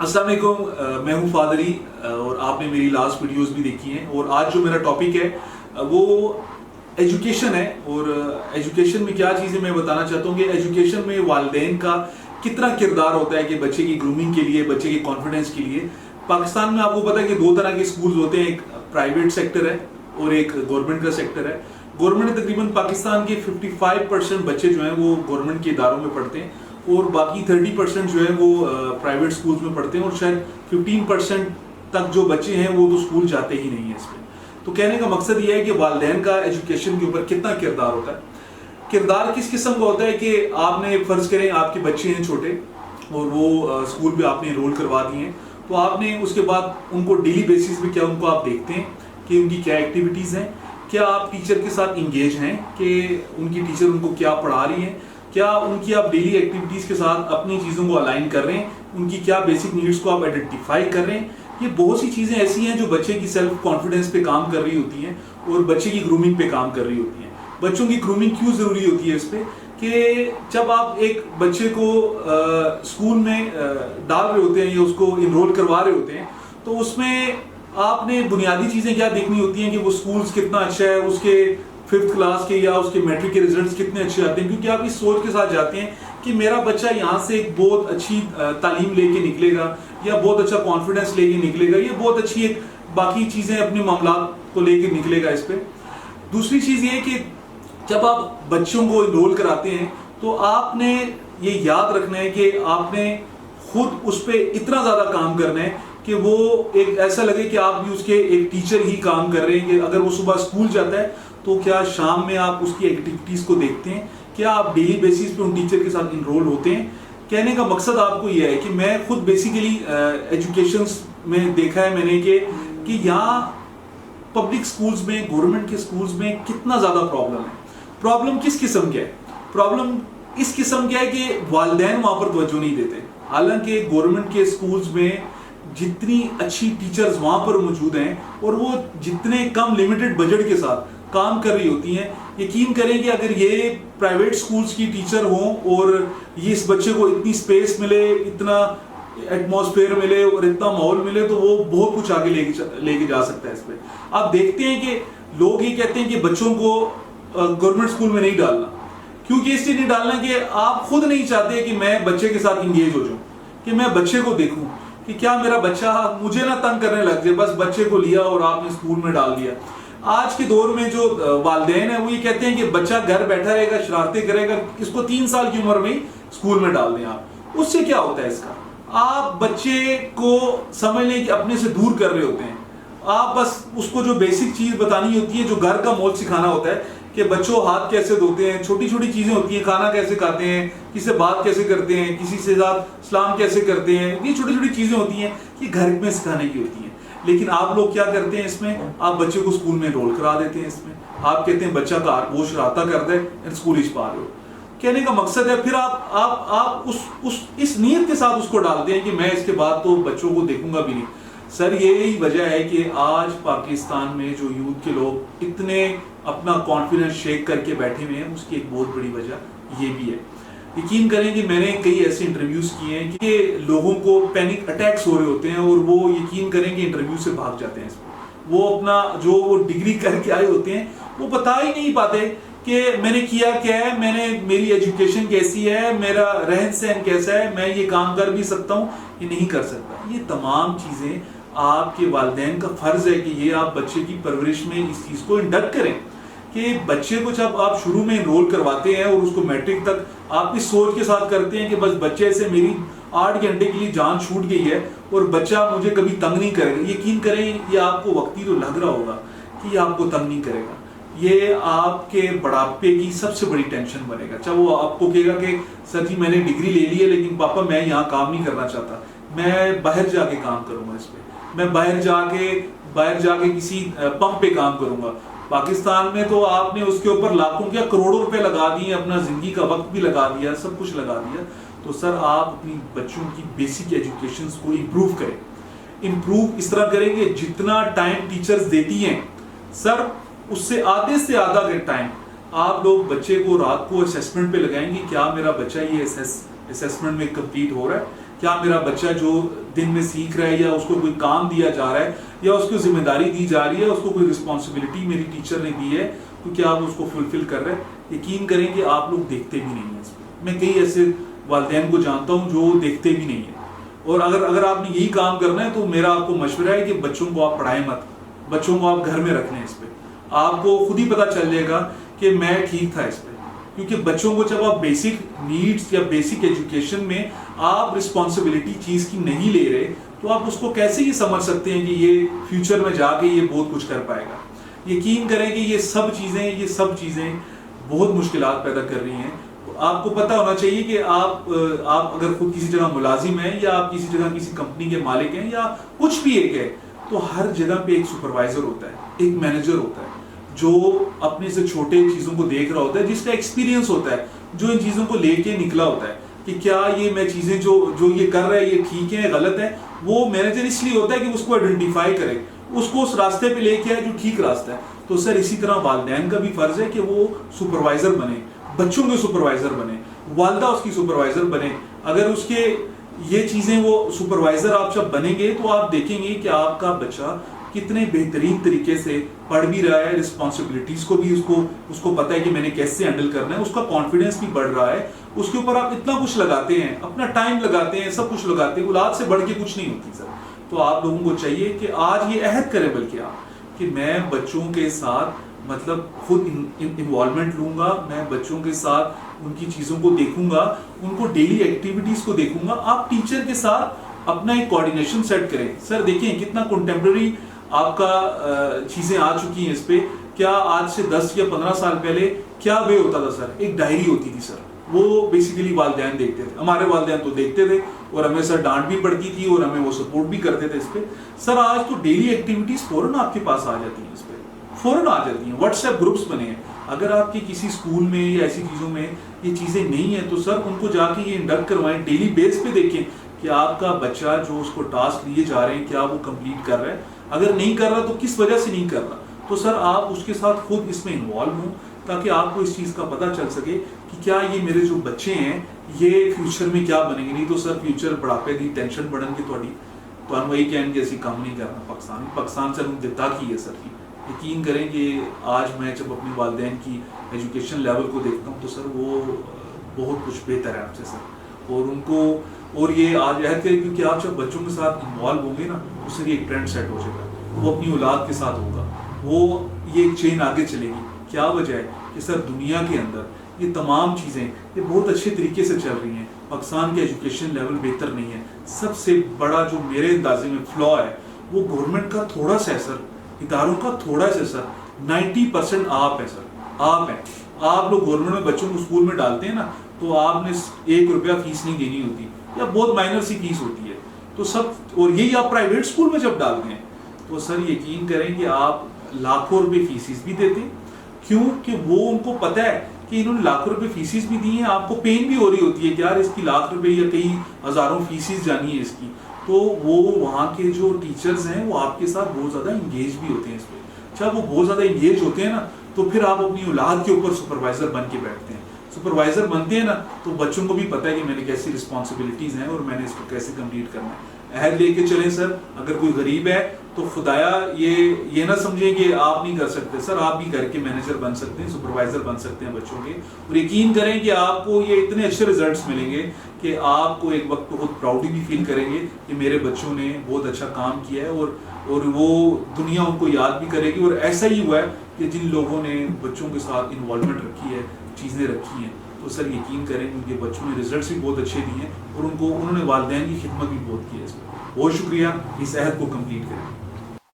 السلام علیکم، میں ہوں فادری اور آپ نے میری لاسٹ ویڈیوز بھی دیکھی ہیں. اور آج جو میرا ٹاپک ہے وہ ایجوکیشن ہے. اور ایجوکیشن میں کیا چیزیں میں بتانا چاہتا ہوں کہ ایجوکیشن میں والدین کا کتنا کردار ہوتا ہے کہ بچے کی گرومنگ کے لیے، بچے کے کانفیڈنس کے لیے. پاکستان میں آپ کو پتہ ہے کہ دو طرح کے اسکولز ہوتے ہیں، ایک پرائیویٹ سیکٹر ہے اور ایک گورنمنٹ کا سیکٹر ہے. گورنمنٹ تقریباً پاکستان کے 55% بچے جو ہیں وہ گورنمنٹ کے اداروں میں پڑھتے ہیں اور باقی 30% جو ہے وہ پرائیویٹ سکولز میں پڑھتے ہیں، اور شاید 15% تک جو بچے ہیں وہ تو اسکول جاتے ہی نہیں ہیں. اس میں تو کہنے کا مقصد یہ ہے کہ والدین کا ایجوکیشن کے اوپر کتنا کردار ہوتا ہے. کردار کس قسم کا ہوتا ہے کہ آپ نے فرض کریں آپ کے بچے ہیں چھوٹے اور وہ اسکول پہ آپ نے انرول کروا دیے ہیں، تو آپ نے اس کے بعد ان کو ڈیلی بیسس پہ کیا ان کو آپ دیکھتے ہیں کہ ان کی کیا ایکٹیویٹیز ہیں، کیا آپ ٹیچر کے ساتھ انگیج ہیں کہ ان کی ٹیچر ان کو کیا پڑھا رہی ہیں، کیا ان کی آپ ڈیلی ایکٹیویٹیز کے ساتھ اپنی چیزوں کو الائن کر رہے ہیں، ان کی کیا بیسک نیڈس کو آپ آئیڈینٹیفائی کر رہے ہیں. یہ بہت سی چیزیں ایسی ہیں جو بچے کی سیلف کانفیڈنس پہ کام کر رہی ہوتی ہیں اور بچے کی گرومنگ پہ کام کر رہی ہوتی ہیں. بچوں کی گرومنگ کیوں ضروری ہوتی ہے اس پہ کہ جب آپ ایک بچے کو اسکول میں ڈال رہے ہوتے ہیں یا اس کو انرول کروا رہے ہوتے ہیں تو اس میں آپ نے بنیادی چیزیں کیا دیکھنی ہوتی ہیں کہ وہ اسکولس کتنا اچھا ہے، اس کے 5th کلاس کے یا اس کے میٹرک کے ریزلٹس کتنے اچھے آتے ہیں، کیونکہ آپ اس سوچ کے ساتھ جاتے ہیں کہ میرا بچہ یہاں سے ایک بہت اچھی تعلیم لے کے نکلے گا یا بہت اچھا کانفیڈنس لے کے نکلے گا، یہ بہت اچھی ایک باقی چیزیں اپنے معاملات کو لے کے نکلے گا. اس پہ دوسری چیز یہ کہ جب آپ بچوں کو انرول کراتے ہیں تو آپ نے یہ یاد رکھنا ہے کہ آپ نے خود اس پہ اتنا زیادہ کام کرنا ہے کہ وہ ایک ایسا لگے کہ آپ بھی اس کے ایک ٹیچر ہی کام کر رہے ہیں. کہ اگر وہ صبح اسکول جاتا ہے تو کیا شام میں آپ اس کی ایکٹیویٹیز کو دیکھتے ہیں، کیا آپ ڈیلی بیسس پہ ان ٹیچر کے ساتھ انرول ہوتے ہیں. کہنے کا مقصد آپ کو یہ ہے کہ میں خود بیسیکلی ایجوکیشنس میں دیکھا ہے میں نے کہ یہاں پبلک سکولز میں، گورنمنٹ کے سکولز میں کتنا زیادہ پرابلم ہے. پرابلم کس قسم کا ہے؟ پرابلم اس قسم کا ہے کہ والدین وہاں پر توجہ نہیں دیتے. حالانکہ گورنمنٹ کے سکولز میں جتنی اچھی ٹیچرز وہاں پر موجود ہیں اور وہ جتنے کم لیمیٹڈ بجٹ کے ساتھ کام کر رہی ہوتی ہیں، یقین کریں کہ اگر یہ پرائیویٹ سکولز کی ٹیچر ہوں اور یہ اس بچے کو اتنی سپیس ملے، اتنا ایٹماسفیئر ملے اور اتنا ماحول ملے تو وہ بہت کچھ آگے لے کے جا سکتا ہے. اس پہ آپ دیکھتے ہیں کہ لوگ یہ کہتے ہیں کہ بچوں کو گورنمنٹ سکول میں نہیں ڈالنا. کیونکہ اس لیے نہیں ڈالنا کہ آپ خود نہیں چاہتے کہ میں بچے کے ساتھ انگیج ہو جاؤں، کہ میں بچے کو دیکھوں کہ کیا میرا بچہ مجھے نہ تنگ کرنے لگ جائے. بس بچے کو لیا اور آپ نے اسکول میں ڈال دیا. آج کے دور میں جو والدین ہیں وہ یہ کہتے ہیں کہ بچہ گھر بیٹھا رہے گا، شرارتیں کرے گا، اس کو 3 سال کی عمر میں ہی اسکول میں ڈال دیں. آپ اس سے کیا ہوتا ہے؟ اس کا آپ بچے کو سمجھ لیں کہ اپنے سے دور کر رہے ہوتے ہیں. آپ بس اس کو جو بیسک چیز بتانی ہوتی ہے، جو گھر کا مول سکھانا ہوتا ہے کہ بچوں ہاتھ کیسے دھوتے ہیں، چھوٹی چھوٹی چیزیں ہوتی ہیں، کھانا کیسے کھاتے ہیں، کسی سے بات کیسے کرتے ہیں، کسی سے ساتھ سلام کیسے کرتے ہیں، یہ چھوٹی چھوٹی چیزیں ہوتی ہیں یہ گھر میں سکھانے کی ہوتی ہیں. لیکن آپ لوگ کیا کرتے ہیں؟ اس میں آپ بچے کو اسکول میں انرول کرا دیتے ہیں. اس میں آپ کہتے ہیں بچہ کا وہ شرارتہ کرتا ہے اسکول ہی پا رہے ہو. کہنے کا مقصد ہے پھر آپ اس نیت کے ساتھ اس کو ڈالتے ہیں کہ میں اس کے بعد تو بچوں کو دیکھوں گا بھی نہیں. سر یہی وجہ ہے کہ آج پاکستان میں جو یوتھ کے لوگ اتنے اپنا کانفیڈنس شیک کر کے بیٹھے ہوئے ہیں، اس کی ایک بہت بڑی وجہ یہ بھی ہے. یقین کریں کہ میں نے کئی ایسے انٹرویوز کیے ہیں کہ لوگوں کو پینک اٹیکس ہو رہے ہوتے ہیں اور وہ یقین کریں کہ انٹرویو سے بھاگ جاتے ہیں. وہ اپنا جو وہ ڈگری کر کے آئے ہوتے ہیں وہ بتا ہی نہیں پاتے کہ میں نے کیا کیا ہے، میری ایجوکیشن کیسی ہے، میرا رہن سہن کیسا ہے، میں یہ کام کر بھی سکتا ہوں یہ نہیں کر سکتا. یہ تمام چیزیں آپ کے والدین کا فرض ہے کہ یہ آپ بچے کی پرورش میں اس چیز کو انڈکٹ کریں کہ بچے کو جب آپ شروع میں انرول کرواتے ہیں اور اس کو میٹرک تک آپ اس سوچ کے ساتھ کرتے ہیں کہ بس بچے سے میری 8 گھنٹے کے لیے جان چھوٹ گئی ہے اور بچہ مجھے کبھی تنگ نہیں کرے گا. یقین کریں یہ آپ کو وقتی تو لگ رہا ہوگا کہ یہ آپ کو تنگ نہیں کرے گا. یہ آپ کے بڑھاپے کی سب سے بڑی ٹینشن بنے گا. چاہے وہ آپ کو کہے گا کہ سر جی میں نے ڈگری لے لی ہے لیکن پاپا میں یہاں کام نہیں کرنا چاہتا، میں باہر جا کے کام کروں گا. اس پہ میں باہر جا کے کسی پمپ پہ کام کروں گا. پاکستان میں تو آپ نے اس کے اوپر لاکھوں کیا کروڑوں روپے لگا دیے، اپنا زندگی کا وقت بھی لگا دیا، سب کچھ لگا دیا. تو سر آپ اپنی بچوں کی بیسک ایجوکیشنز کو امپروو کریں. امپروو اس طرح کریں کہ جتنا ٹائم ٹیچرز دیتی ہیں سر اس سے آدھے سے آدھا ٹائم آپ لوگ بچے کو رات کو اسیسمنٹ پہ لگائیں گے. کیا میرا بچہ یہ اسیسمنٹ میں کمپلیٹ ہو رہا ہے، کیا میرا بچہ جو دن میں سیکھ رہا ہے یا اس کو کوئی کام دیا جا رہا ہے یا اس کو ذمہ داری دی جا رہی ہے, اس کو کوئی رسپانسبلٹی میری ٹیچر نے دی ہے, تو کیا وہ اس کو فلفل کر رہے ہیں. یقین کریں کہ آپ لوگ دیکھتے بھی نہیں ہیں اس پہ. میں کئی ایسے والدین کو جانتا ہوں جو دیکھتے بھی نہیں ہیں. اور اگر آپ نے یہی کام کرنا ہے تو میرا آپ کو مشورہ ہے کہ بچوں کو آپ پڑھائیں مت, بچوں کو آپ گھر میں رکھ لیں. اس پہ آپ کو خود ہی پتہ چل جائے گا کہ میں ٹھیک تھا اس پہ. کیونکہ بچوں کو جب آپ بیسک نیڈس یا بیسک ایجوکیشن میں آپ رسپانسبلٹی چیز کی نہیں لے رہے, تو آپ اس کو کیسے یہ سمجھ سکتے ہیں کہ یہ فیوچر میں جا کے یہ بہت کچھ کر پائے گا. یقین کریں کہ یہ سب چیزیں بہت مشکلات پیدا کر رہی ہیں. آپ کو پتہ ہونا چاہیے کہ آپ اگر خود کسی جگہ ملازم ہیں یا آپ کسی جگہ کسی کمپنی کے مالک ہیں یا کچھ بھی ایک ہے, تو ہر جگہ پہ ایک سپروائزر ہوتا ہے, ایک مینیجر ہوتا ہے جو اپنے سے چھوٹے چیزوں کو دیکھ رہا ہوتا ہے, جس کا ایکسپیرینس ہوتا ہے, جو ان چیزوں کو لے کے نکلا ہوتا ہے کہ کیا یہ میں چیزیں جو یہ کر رہا ہے یہ ٹھیک ہے غلط ہے. وہ مینیجر اس لیے ہوتا ہے کہ اس کو آئیڈینٹیفائی کرے, اس کو اس راستے پہ لے کے آئے جو ٹھیک راستہ ہے. تو سر اسی طرح والدین کا بھی فرض ہے کہ وہ سپروائزر بنے, بچوں کے سپروائزر بنے, والدہ اس کی سپروائزر بنے. اگر اس کے یہ چیزیں وہ سپروائزر آپ جب بنیں گے تو آپ دیکھیں گے کہ آپ کا بچہ کتنے بہترین طریقے سے پڑھ بھی رہا ہے, رسپانسبلٹیز کو بھی اس کو پتہ ہے کہ میں نے کیسے ہینڈل کرنا ہے, اس کا کانفیڈنس بھی بڑھ رہا ہے. اس کے اوپر آپ اتنا کچھ لگاتے ہیں, اپنا ٹائم لگاتے ہیں, سب کچھ لگاتے ہیں, اولاد سے بڑھ کے کچھ نہیں ہوتی سر. تو آپ لوگوں کو چاہیے کہ آج یہ عہد کریں بلکہ آپ کہ میں بچوں کے ساتھ مطلب خود انوالومنٹ لوں گا, میں بچوں کے ساتھ ان کی چیزوں کو دیکھوں گا, ان کو ڈیلی ایکٹیویٹیز کو دیکھوں گا. آپ ٹیچر کے ساتھ اپنا ایک کوارڈینیشن سیٹ کریں. سر دیکھیں کتنا کنٹمپرری آپ کا چیزیں آ چکی ہیں اس پہ. کیا آج سے 10 یا 15 سال پہلے کیا وے ہوتا تھا سر؟ ایک ڈائری ہوتی تھی سر, وہ بیسیکلی والدین دیکھتے تھے, ہمارے والدین تو دیکھتے تھے اور ہمیں سر ڈانٹ بھی پڑتی تھی اور ہمیں وہ سپورٹ بھی کرتے تھے اس پہ. سر آج تو ڈیلی ایکٹیویٹیز فوراً آپ کے پاس آ جاتی ہیں, اس پہ فوراً آ جاتی ہیں. واٹس ایپ گروپس بنے ہیں. اگر آپ کے کسی اسکول میں یا ایسی چیزوں میں یہ چیزیں نہیں ہیں تو سر ان کو جا کے یہ انڈکٹ کروائیں, ڈیلی بیس پہ دیکھیں کہ آپ کا بچہ جو اس کو ٹاسک دیے جا رہے ہیں کیا وہ کمپلیٹ کر رہا ہے, اگر نہیں کر رہا تو کس وجہ سے نہیں کر رہا. تو سر آپ اس کے ساتھ خود اس میں انوالو ہوں تاکہ آپ کو اس چیز کا پتہ چل سکے کہ کیا یہ میرے جو بچے ہیں یہ فیوچر میں کیا بنیں گے. نہیں تو سر فیوچر بڑھاپے دی ٹینشن بڑھن گی تھوڑی, تو ہم وہی کہیں گے اسی کام نہیں کرنا. پاکستان سے ہم دیتا کی ہے سر. یقین کریں کہ آج میں جب اپنے والدین کی ایجوکیشن لیول کو دیکھتا ہوں تو سر وہ بہت کچھ بہتر ہے آپ سے سر. اور ان کو اور یہ آج عہد کریں کیونکہ آپ جب بچوں کے ساتھ انوالو ہوں گے نا تو سر یہ ایک ٹرینڈ سیٹ ہو جائے گا, وہ اپنی اولاد کے ساتھ ہوگا, وہ یہ ایک چین آگے چلے گی. کیا وجہ ہے کہ سر دنیا کے اندر یہ تمام چیزیں یہ بہت اچھے طریقے سے چل رہی ہیں. پاکستان کے ایجوکیشن لیول بہتر نہیں ہے. سب سے بڑا جو میرے اندازے میں فلا ہے وہ گورنمنٹ کا تھوڑا سا ہے سر, اداروں کا تھوڑا سا سر. 90% آپ ہیں سر, آپ ہیں. آپ لوگ گورنمنٹ میں بچوں کو اسکول میں ڈالتے ہیں نا تو آپ نے 1 روپیہ فیس نہیں دینی ہوتی یا بہت مائنر سی فیس ہوتی ہے. تو سب اور یہی آپ پرائیویٹ اسکول میں جب ڈالتے ہیں تو سر یقین کریں کہ آپ لاکھوں روپے فیسز بھی دیتے ہیں. کیوں کہ وہ ان کو پتہ ہے کہ انہوں نے لاکھوں روپے فیسز بھی دی ہیں. آپ کو پین بھی ہو رہی ہوتی ہے کہ یار اس کی لاکھ روپے یا کئی ہزاروں فیسز جانی ہے اس کی. تو وہ وہاں کے جو ٹیچرز ہیں وہ آپ کے ساتھ بہت زیادہ انگیج بھی ہوتے ہیں اس پہ. جب وہ بہت زیادہ انگیج ہوتے ہیں نا تو پھر آپ اپنی اولاد کے اوپر سپروائزر بن کے بیٹھتے ہیں. سپروائزر بنتے ہیں نا تو بچوں کو بھی پتہ ہے کہ میں نے کیسی رسپانسبلٹیز ہیں اور میں نے اس کو کیسے کمپلیٹ کرنا ہے. عہد لے کے چلیں سر. اگر کوئی غریب ہے تو خدایا یہ نہ سمجھیں کہ آپ نہیں کر سکتے سر, آپ بھی گھر کے مینیجر بن سکتے ہیں, سپروائزر بن سکتے ہیں بچوں کے. اور یقین کریں کہ آپ کو یہ اتنے اچھے ریزلٹس ملیں گے کہ آپ کو ایک وقت بہت پراؤڈلی بھی فیل کریں گے کہ میرے بچوں نے بہت اچھا کام کیا ہے اور وہ دنیا ان کو یاد بھی کرے گی. اور ایسا ہی ہوا ہے کہ جن لوگوں نے بچوں کے ساتھ انوالومنٹ رکھی ہے, چیزیں رکھی ہیں, تو سر یقین کریں ان کے بچوں نے ریزلٹس بھی بہت اچھے دیے ہیں اور انہوں نے والدین کی خدمت بھی بہت کی ہے. اس میں بہت شکریہ. اس عہد کو کمپلیٹ کریں.